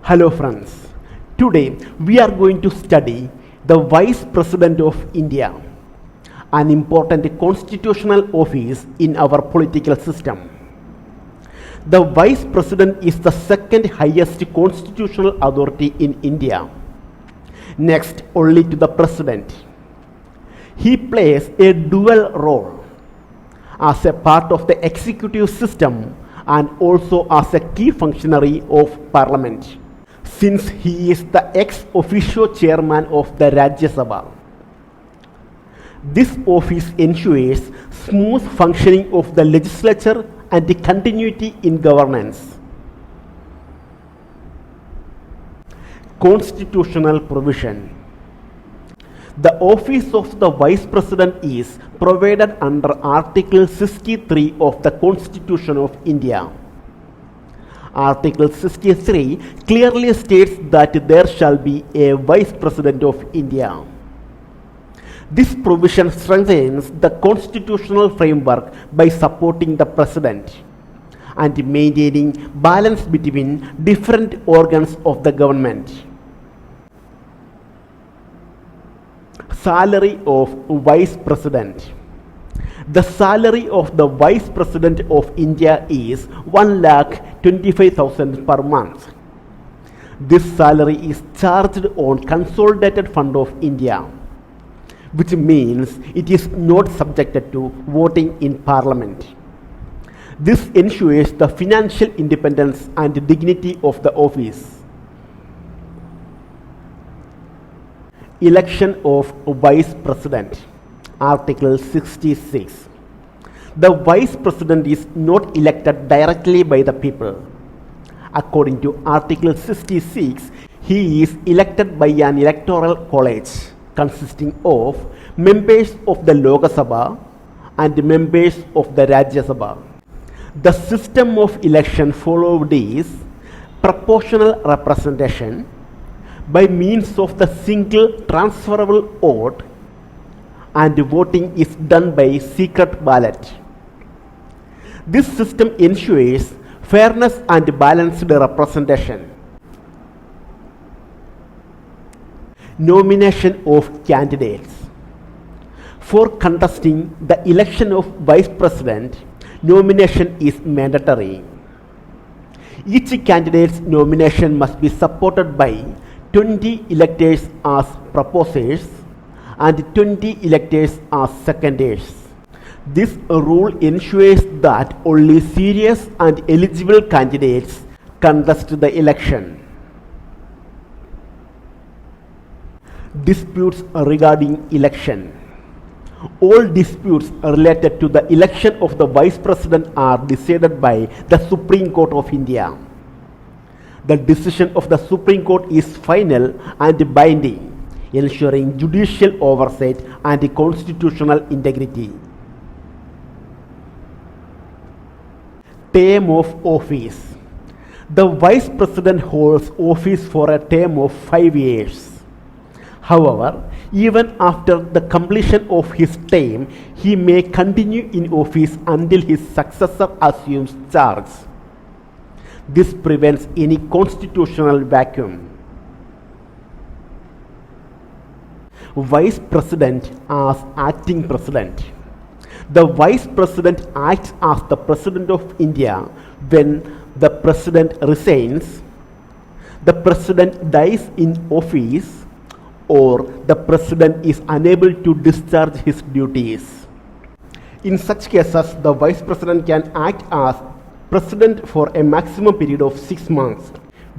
Hello friends, today we are going to study the Vice President of India, an important constitutional office in our political system. The Vice President is the second highest constitutional authority in India, next only to the President. He plays a dual role as a part of the executive system and also as a key functionary of Parliament, since he is the ex-officio chairman of the Rajya Sabha. This office ensures smooth functioning of the legislature and the continuity in governance. Constitutional provision. The office of the Vice President is provided under Article 63 of the Constitution of India. Article 63 clearly states that there shall be a Vice President of India. This provision strengthens the constitutional framework by supporting the President and maintaining balance between different organs of the government. Salary of Vice President. The salary of the Vice President of India is 1,25,000 per month. This salary is charged on Consolidated Fund of India, which means it is not subjected to voting in Parliament. This ensures the financial independence and dignity of the office. Election of Vice President. Article 66. The Vice President is not elected directly by the people. According to Article 66, he is elected by an electoral college consisting of members of the Lok Sabha and members of the Rajya Sabha. The system of election followed is proportional representation by means of the single transferable vote, and voting is done by secret ballot. This system ensures fairness and balanced representation. Nomination of candidates. For contesting the election of Vice President, nomination is mandatory. Each candidate's nomination must be supported by 20 electors as proposers and 20 electors as seconders. This rule ensures that only serious and eligible candidates contest the election. Disputes regarding election. All disputes related to the election of the Vice President are decided by the Supreme Court of India. The decision of the Supreme Court is final and binding, ensuring judicial oversight and constitutional integrity. Term of office. The Vice President holds office for a term of 5 years. However, even after the completion of his term, he may continue in office until his successor assumes charge. This prevents any constitutional vacuum. Vice President as acting President. The Vice President acts as the President of India when the President resigns, the President dies in office, or the President is unable to discharge his duties. In such cases, the Vice President can act as President for a maximum period of 6 months.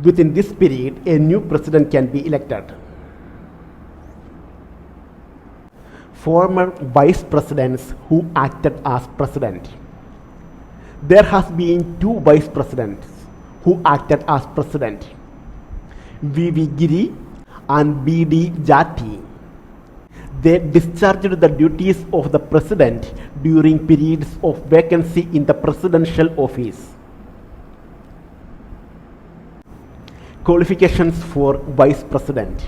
Within this period, a new President can be elected. Former Vice Presidents who acted as President. There has been 2 Vice Presidents who acted as President, V.V. Giri and B.D. Jati. They discharged the duties of the President during periods of vacancy in the presidential office. Qualifications for Vice President.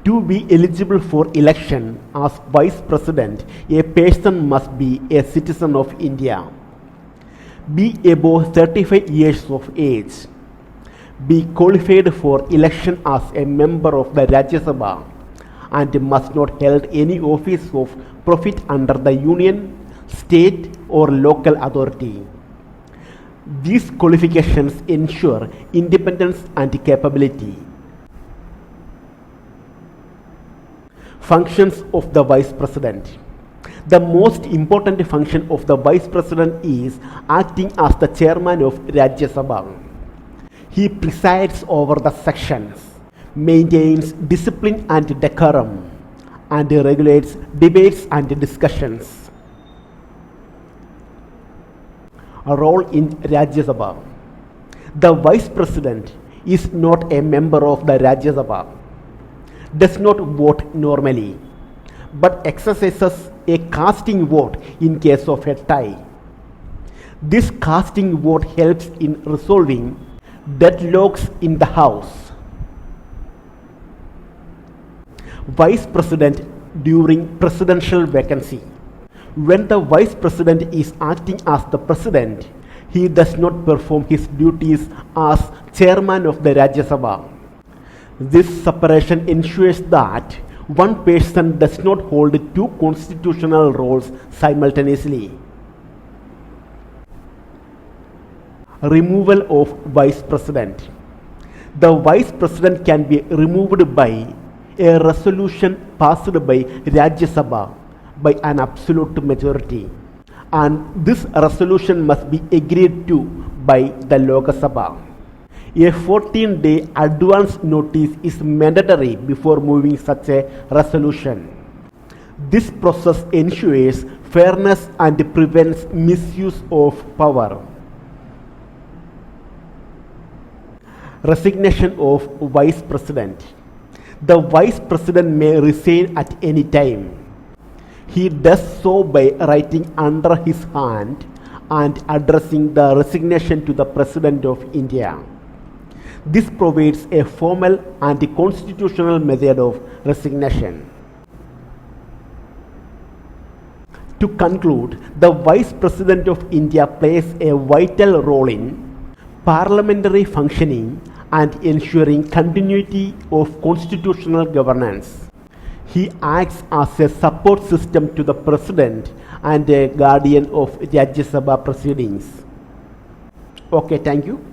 To be eligible for election as Vice President, a person must be a citizen of India, be above 35 years of age, be qualified for election as a member of the Rajya Sabha, and must not hold any office of profit under the union, state or local authority. These qualifications ensure independence and capability. Functions of the Vice President. The most important function of the Vice President is acting as the chairman of Rajya Sabha. He presides over the sessions, maintains discipline and decorum, and regulates debates and discussions. A role in Rajya Sabha. The Vice President is not a member of the Rajya Sabha, does not vote normally, but exercises a casting vote in case of a tie. This casting vote helps in resolving deadlocks in the House. Vice President during presidential vacancy. When the Vice President is acting as the President, he does not perform his duties as Chairman of the Rajya Sabha. This separation ensures that one person does not hold two constitutional roles simultaneously. Removal of Vice President. The Vice President can be removed by a resolution passed by Rajya Sabha by an absolute majority, and this resolution must be agreed to by the Lok Sabha. A 14-day advance notice is mandatory before moving such a resolution. This process ensures fairness and prevents misuse of power. Resignation of Vice President. The Vice President may resign at any time. He does so by writing under his hand and addressing the resignation to the President of India. This provides a formal and constitutional method of resignation. To conclude, the Vice President of India plays a vital role in parliamentary functioning and ensuring continuity of constitutional governance. He acts as a support system to the President and a guardian of Rajya Sabha proceedings. Okay, thank you.